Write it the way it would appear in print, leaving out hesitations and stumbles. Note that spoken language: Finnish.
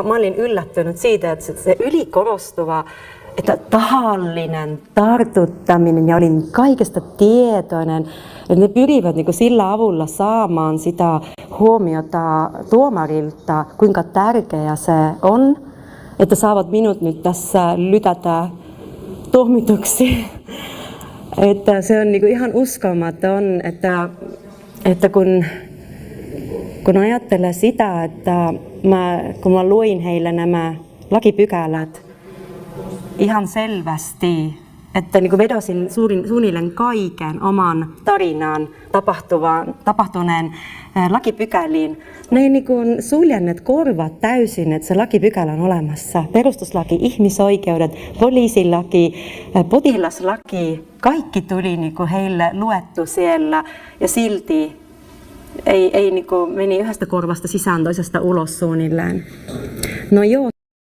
Mä olin yllättynyt siitä, että se ylikorostuva, että tahallinen tartuttaminen, ja olin kaikesta tietoinen, että ne pyrivät niin kuin sillä avulla saamaan sitä huomiota tuomarilta, kuinka tärkeä se on, että saavat minut nyt tässä lytätä tuomituksi. Että se on niin kuin ihan uskomaton, että kun ajattelee sitä, että kun mä luin heille nämä lakipykälät ihan selvästi, että niin kuin vedosin suunnilleen kaiken oman tarinaan tapahtuneen lakipykäliin, ne ei niin kuin suljenneet korvat täysin, että se lakipykälä on olemassa. Perustuslaki, ihmisoikeudet, poliisilaki, potilaslaki, kaikki tuli niin kuin heille luettu siellä ja silti ei niin kuin meni yhdestä korvasta sisään toisesta ulos suunnilleen. No joo.